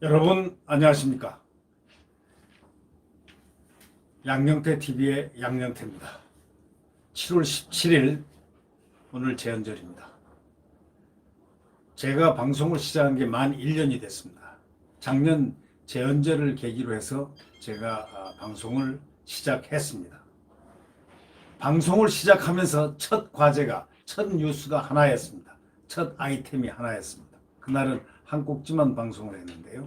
여러분 안녕하십니까? 양영태 TV의 양영태입니다. 7월 17일 오늘 제헌절입니다. 제가 방송을 시작한 게 만 1년이 됐습니다. 작년 제헌절을 계기로 해서 제가 방송을 시작했습니다. 방송을 시작하면서 첫 과제가, 첫 뉴스가 하나였습니다. 첫 아이템이 하나였습니다. 그날은 한 꼭지만 방송을 했는데요.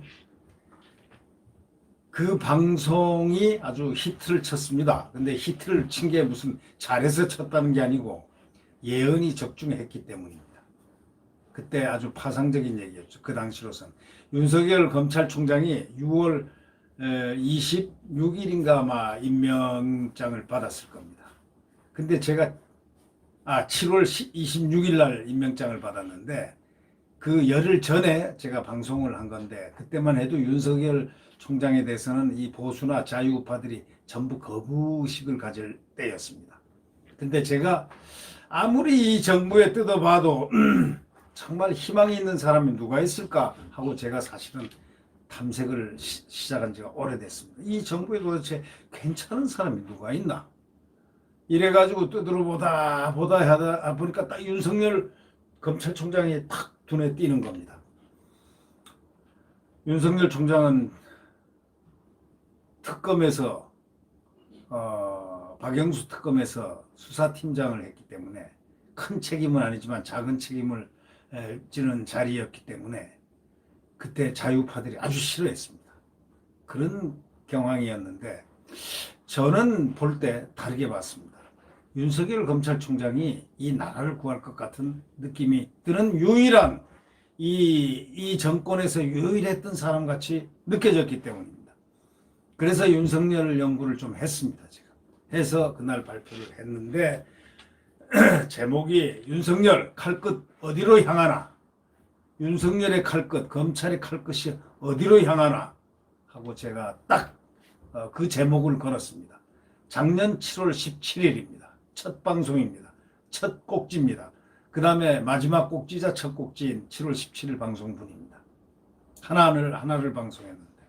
그 방송이 아주 히트를 쳤습니다. 근데 히트를 친 게 무슨 잘해서 쳤다는 게 아니고 예언이 적중했기 때문입니다. 그때 아주 파상적인 얘기였죠. 그 당시로선. 윤석열 검찰총장이 6월 26일인가 아마 임명장을 받았을 겁니다. 근데 제가 7월 26일 날 임명장을 받았는데 그 열흘 전에 제가 방송을 한 건데 그때만 해도 윤석열 총장에 대해서는 이 보수나 자유우파들이 전부 거부의식을 가질 때였습니다. 근데 제가 아무리 이 정부에 뜯어봐도 정말 희망이 있는 사람이 누가 있을까 하고 제가 사실은 탐색을 시작한 지가 오래됐습니다. 이 정부에 도대체 괜찮은 사람이 누가 있나? 이래가지고 뜯어보다 하다 보니까 딱 윤석열 검찰총장이 탁 눈에 띄는 겁니다. 윤석열 총장은 특검에서 박영수 특검에서 수사팀장을 했기 때문에 큰 책임은 아니지만 작은 책임을 지는 자리였기 때문에 그때 자유파들이 아주 싫어했습니다. 그런 경황이었는데 저는 볼 때 다르게 봤습니다. 윤석열 검찰총장이 이 나라를 구할 것 같은 느낌이 드는 유일한 이 정권에서 유일했던 사람같이 느껴졌기 때문입니다. 그래서 윤석열 연구를 좀 했습니다. 제가 해서 그날 발표를 했는데 제목이 윤석열 칼끝 어디로 향하나, 윤석열의 칼끝, 검찰의 칼끝이 어디로 향하나 하고 제가 딱 그 제목을 걸었습니다. 작년 7월 17일입니다. 첫 방송입니다. 첫 꼭지입니다. 그 다음에 마지막 꼭지자 첫 꼭지인 7월 17일 방송분입니다. 하나를 방송했는데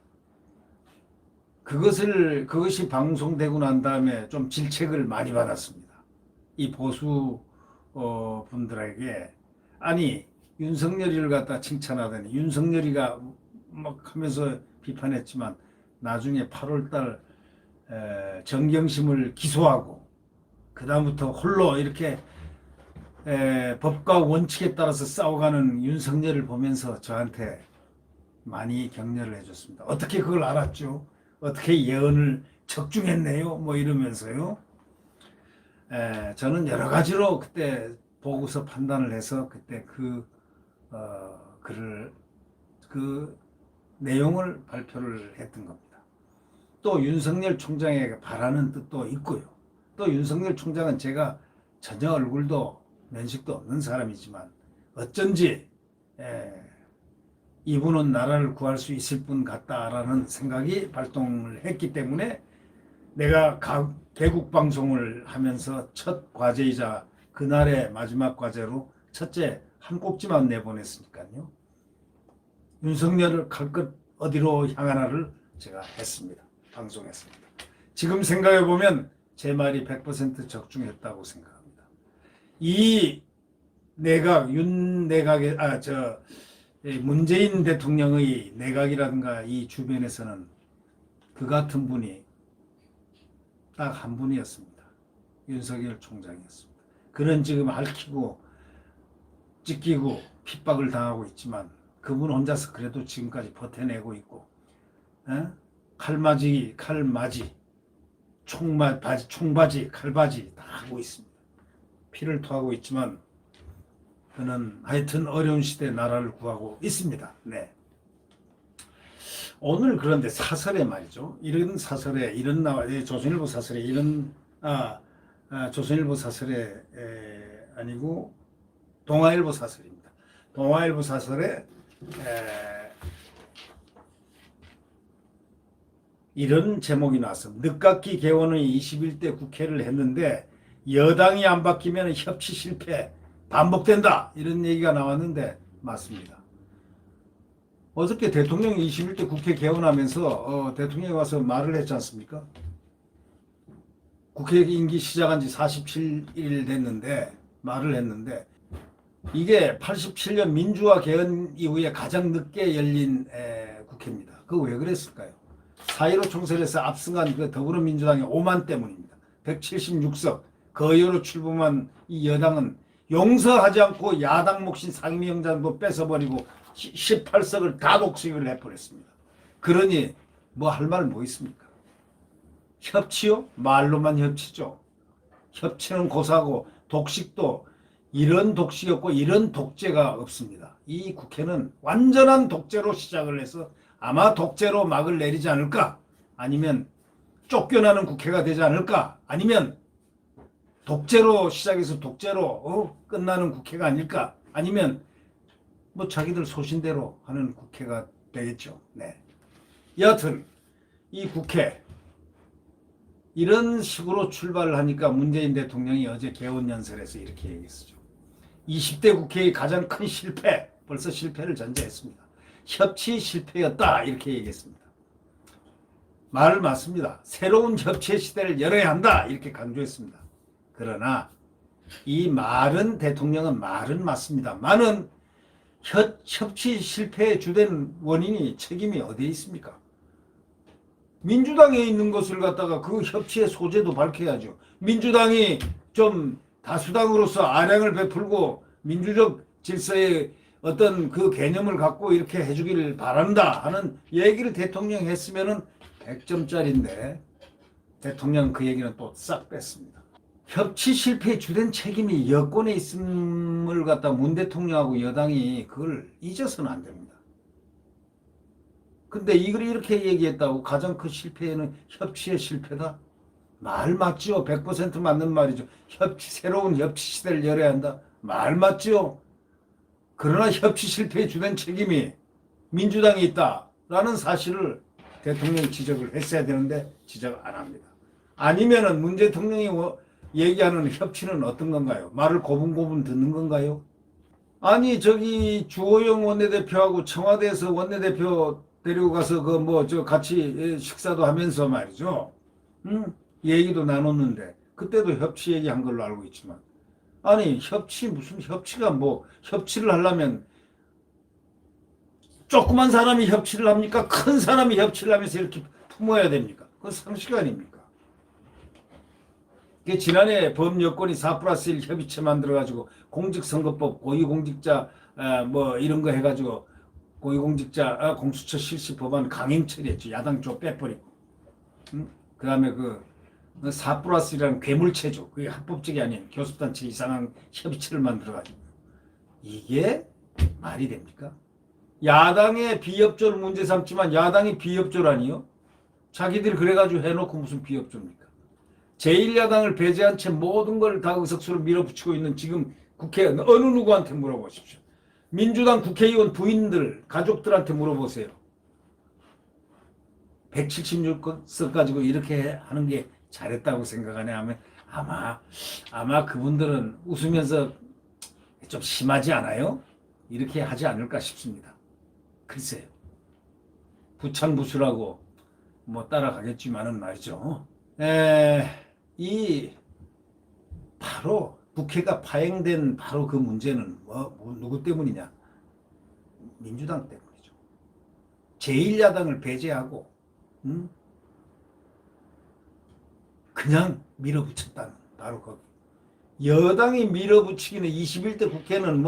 그것이 방송되고 난 다음에 좀 질책을 많이 받았습니다. 이 보수 분들에게 아니 윤석열이를 갖다 칭찬하더니 윤석열이가 막 하면서 비판했지만 나중에 8월달 정경심을 기소하고 그 다음부터 홀로 이렇게 법과 원칙에 따라서 싸워가는 윤석열을 보면서 저한테 많이 격려를 해줬습니다. 어떻게 그걸 알았죠? 어떻게 예언을 적중했네요? 뭐 이러면서요. 저는 여러 가지로 그때 보고서 판단을 해서 그때 그 내용을 발표를 했던 겁니다. 또 윤석열 총장에게 바라는 뜻도 있고요. 또 윤석열 총장은 제가 전혀 얼굴도 면식도 없는 사람이지만 어쩐지 이분은 나라를 구할 수 있을 분 같다라는 생각이 발동을 했기 때문에 내가 개국 방송을 하면서 첫 과제이자 그날의 마지막 과제로 첫째 한 꼭지만 내보냈으니까요. 윤석열을 칼끝 어디로 향하나를 제가 했습니다. 방송했습니다. 지금 생각해보면 제 말이 100% 적중했다고 생각합니다. 이 내각, 문재인 대통령의 내각이라든가 이 주변에서는 그 같은 분이 딱 한 분이었습니다. 윤석열 총장이었습니다. 그는 지금 핥히고 찢기고 핍박을 당하고 있지만 그분 혼자서 그래도 지금까지 버텨내고 있고 칼맞이, 총바지, 칼바지 다 하고 있습니다. 피를 토하고 있지만 그는 하여튼 어려운 시대에 나라를 구하고 있습니다. 네. 오늘 그런데 사설에 말이죠. 이런 사설에 조선일보 사설에 조선일보 사설에 아니고 동아일보 사설입니다. 동아일보 사설에 이런 제목이 나왔습니다. 늦깎이 개원의 21대 국회를 했는데 여당이 안 바뀌면 협치 실패 반복된다. 이런 얘기가 나왔는데 맞습니다. 어저께 대통령이 21대 국회 개원하면서 대통령이 와서 말을 했지 않습니까? 국회 임기 시작한 지 47일 됐는데 말을 했는데 이게 87년 민주화 개헌 이후에 가장 늦게 열린 국회입니다. 그거 왜 그랬을까요? 4.15 총선에서 압승한 그 더불어민주당의 오만 때문입니다. 176석 거여로 출범한 이 여당은 용서하지 않고 야당 몫인 상임위원장도 뺏어버리고 18석을 다 독식을 해버렸습니다. 그러니 뭐 할 말 뭐 있습니까? 협치요? 말로만 협치죠. 협치는 고사고 독식도 이런 독식이 없고 이런 독재가 없습니다. 이 국회는 완전한 독재로 시작을 해서 아마 독재로 막을 내리지 않을까? 아니면 쫓겨나는 국회가 되지 않을까? 아니면 독재로 시작해서 독재로 끝나는 국회가 아닐까? 아니면 뭐 자기들 소신대로 하는 국회가 되겠죠. 네. 여하튼 이 국회 이런 식으로 출발을 하니까 문재인 대통령이 어제 개원연설에서 이렇게 얘기했죠. 20대 국회의 가장 큰 실패, 벌써 실패를 전제했습니다. 협치 실패였다 이렇게 얘기했습니다. 말 맞습니다. 새로운 협치의 시대를 열어야 한다 이렇게 강조했습니다. 그러나 이 말은 대통령은 말은 맞습니다만은 협치 실패의 주된 원인이 책임이 어디에 있습니까? 민주당에 있는 것을 갖다가 그 협치의 소재도 밝혀야죠. 민주당이 좀 다수당으로서 아량을 베풀고 민주적 질서의 어떤 그 개념을 갖고 이렇게 해주기를 바란다 하는 얘기를 대통령이 했으면은 100점짜리인데 대통령은 그 얘기는 또 싹 뺐습니다. 협치 실패의 주된 책임이 여권에 있음을 갖다 문 대통령하고 여당이 그걸 잊어서는 안 됩니다. 근데 이걸 이렇게 얘기했다고 가장 큰 실패는 협치의 실패다? 말 맞죠? 100% 맞는 말이죠. 새로운 협치 시대를 열어야 한다. 말 맞죠? 그러나 협치 실패의 주된 책임이 민주당에 있다라는 사실을 대통령이 지적을 했어야 되는데 지적 안 합니다. 아니면은 문 대통령이 얘기하는 협치는 어떤 건가요? 말을 고분고분 듣는 건가요? 아니 저기 주호영 원내대표하고 청와대에서 원내대표 데리고 가서 같이 식사도 하면서 말이죠. 얘기도 나눴는데 그때도 협치 얘기한 걸로 알고 있지만 아니 무슨 협치가 협치를 하려면 조그만 사람이 협치를 합니까? 큰 사람이 협치를 하면서 이렇게 품어야 됩니까? 그건 상식 아닙니까? 지난해 범여권이 4+1 협의체 만들어가지고 공직선거법 고위공직자 이런 거 해가지고 고위공직자 공수처 실시 법안 강행 처리했죠. 야당 쪽 빼버리고. 그 다음에 4+1이라는 괴물체죠. 그게 합법적이 아닌 교섭단체 이상한 협의체를 만들어가지고. 이게 말이 됩니까? 야당의 비협조를 문제 삼지만 야당이 비협조라니요? 자기들이 그래가지고 해놓고 무슨 비협조입니까? 제1야당을 배제한 채 모든 걸 다 의석수로 밀어붙이고 있는 지금 국회 어느 누구한테 물어보십시오. 민주당 국회의원 부인들, 가족들한테 물어보세요. 176석 가지고 이렇게 하는 게 잘했다고 생각하냐 하면 아마 그분들은 웃으면서 좀 심하지 않아요? 이렇게 하지 않을까 싶습니다. 글쎄요. 부창부수라고 따라가겠지만은 말이죠. 바로 국회가 파행된 바로 그 문제는 누구 때문이냐? 민주당 때문이죠. 제1야당을 배제하고 그냥 밀어붙였다는 바로 거기. 여당이 밀어붙이기는 21대 국회는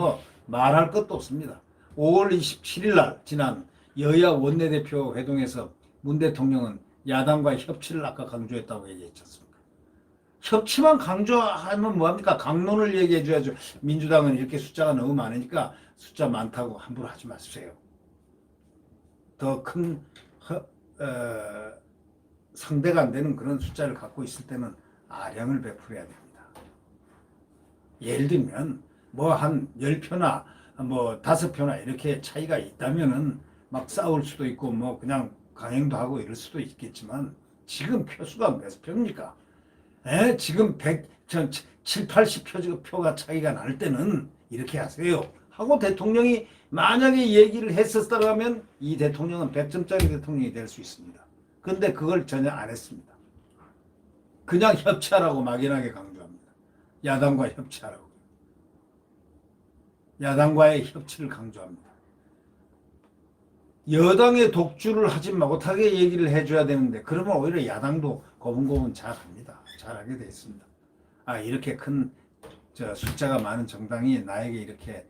말할 것도 없습니다. 5월 27일 날 지난 여야 원내대표 회동에서 문 대통령은 야당과의 협치를 아까 강조했다고 얘기했지 않습니까? 협치만 강조하면 뭐합니까? 강론을 얘기해 줘야죠. 민주당은 이렇게 숫자가 너무 많으니까 숫자 많다고 함부로 하지 마세요. 더 큰 상대가 안 되는 그런 숫자를 갖고 있을 때는 아량을 베풀어야 됩니다. 예를 들면 한 10표나 5표나 이렇게 차이가 있다면은 막 싸울 수도 있고 그냥 강행도 하고 이럴 수도 있겠지만 지금 표수가 몇 표입니까? 지금 7, 80표가 차이가 날 때는 이렇게 하세요 하고 대통령이 만약에 얘기를 했었다면 이 대통령은 100점짜리 대통령이 될 수 있습니다. 근데 그걸 전혀 안 했습니다. 그냥 협치하라고 막연하게 강조합니다. 야당과 협치하라고. 야당과의 협치를 강조합니다. 여당의 독주를 하지 못하게 얘기를 해줘야 되는데 그러면 오히려 야당도 고분고분 잘합니다. 잘하게 돼 있습니다. 아, 이렇게 큰 숫자가 많은 정당이 나에게 이렇게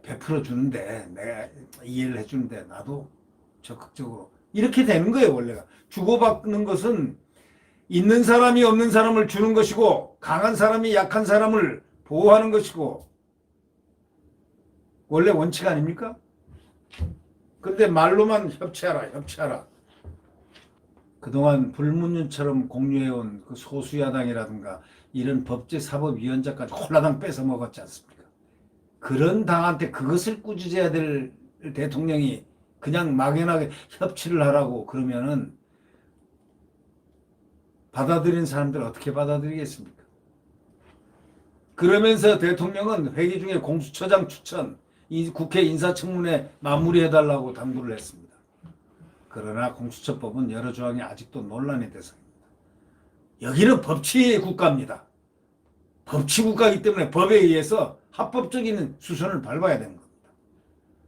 베풀어 주는데 내가 이해를 해주는데 나도 적극적으로 이렇게 되는 거예요. 원래가 주고받는 것은 있는 사람이 없는 사람을 주는 것이고 강한 사람이 약한 사람을 보호하는 것이고 원래 원칙 아닙니까? 근데 말로만 협치하라 협치하라. 그동안 불문율처럼 공유해온 그 소수야당이라든가 이런 법제사법위원장까지 홀라당 뺏어 먹었지 않습니까? 그런 당한테 그것을 꾸짖어야 될 대통령이 그냥 막연하게 협치를 하라고 그러면은 받아들인 사람들 어떻게 받아들이겠습니까? 그러면서 대통령은 회기 중에 공수처장 추천, 이 국회 인사청문회 마무리해달라고 당부를 했습니다. 그러나 공수처법은 여러 조항이 아직도 논란의 대상입니다. 여기는 법치의 국가입니다. 법치 국가이기 때문에 법에 의해서 합법적인 수순을 밟아야 되는 겁니다.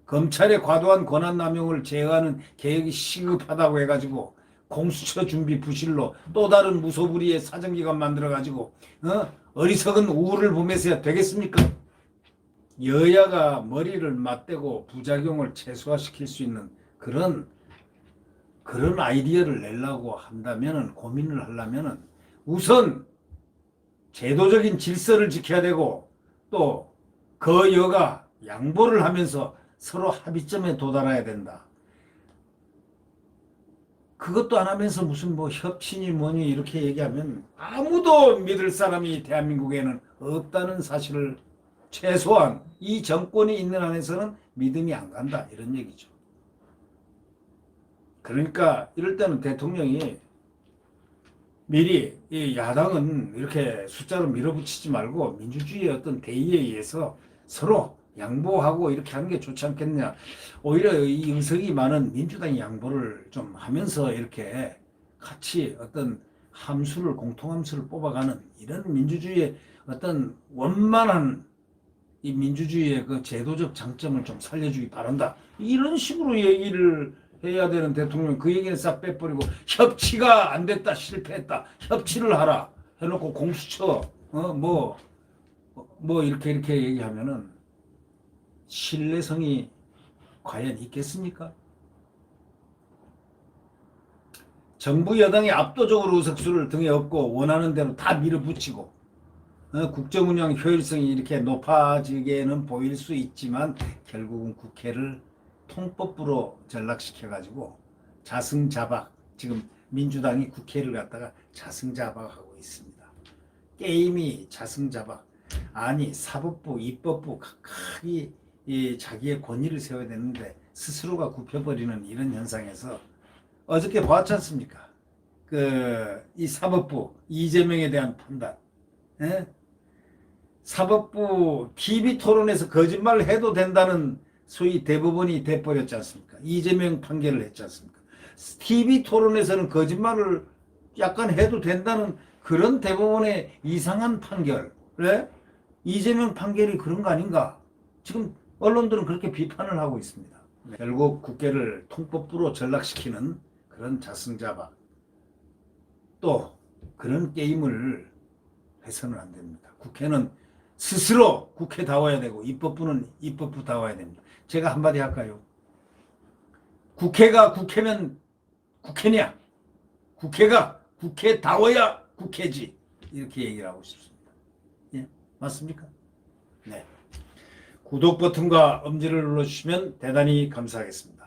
검찰의 과도한 권한 남용을 제어하는 개혁이 시급하다고 해가지고 공수처 준비 부실로 또 다른 무소불위의 사정기관 만들어가지고 어리석은 우울을 보면서야 되겠습니까? 여야가 머리를 맞대고 부작용을 최소화시킬 수 있는 그런 아이디어를 내려고 한다면은 고민을 하려면은 우선 제도적인 질서를 지켜야 되고 또 그 여가 양보를 하면서 서로 합의점에 도달해야 된다. 그것도 안 하면서 무슨 뭐 협치니 뭐니 이렇게 얘기하면 아무도 믿을 사람이 대한민국에는 없다는 사실을 최소한 이 정권이 있는 안에서는 믿음이 안 간다 이런 얘기죠. 그러니까 이럴 때는 대통령이 미리 이 야당은 이렇게 숫자로 밀어붙이지 말고 민주주의의 어떤 대의에 의해서 서로 양보하고 이렇게 하는 게 좋지 않겠냐. 오히려 이 의석이 많은 민주당이 양보를 좀 하면서 이렇게 같이 어떤 함수를 공통함수를 뽑아가는 이런 민주주의의 어떤 원만한 이 민주주의의 그 제도적 장점을 좀 살려주기 바란다. 이런 식으로 얘기를 해야 되는 대통령 그 얘기는 싹 빼버리고 협치가 안 됐다 실패했다 협치를 하라 해놓고 공수처 뭐 이렇게 얘기하면은 신뢰성이 과연 있겠습니까? 정부 여당이 압도적으로 의석수를 등에 업고 원하는 대로 다 밀어붙이고 국정운영 효율성이 이렇게 높아지게는 보일 수 있지만 결국은 국회를 통법부로 전락시켜가지고 자승자박 지금 민주당이 국회를 갖다가 자승자박하고 있습니다. 게임이 자승자박 아니 사법부 입법부 각각이 자기의 권위를 세워야 되는데 스스로가 굽혀버리는 이런 현상에서 어저께 보았지 않습니까? 이 사법부 이재명에 대한 판단 사법부 TV 토론에서 거짓말을 해도 된다는 소위 대법원이 돼버렸지 않습니까? 이재명 판결을 했지 않습니까? TV 토론에서는 거짓말을 약간 해도 된다는 그런 대법원의 이상한 판결. 그래? 이재명 판결이 그런 거 아닌가? 지금 언론들은 그렇게 비판을 하고 있습니다. 결국 국회를 통법부로 전락시키는 그런 자승자박. 또 그런 게임을 해서는 안 됩니다. 국회는 스스로 국회다워야 되고 입법부는 입법부다워야 됩니다. 제가 한마디 할까요? 국회가 국회면 국회냐? 국회가 국회다워야 국회지. 이렇게 얘기를 하고 싶습니다. 예? 맞습니까? 네. 구독 버튼과 엄지를 눌러주시면 대단히 감사하겠습니다.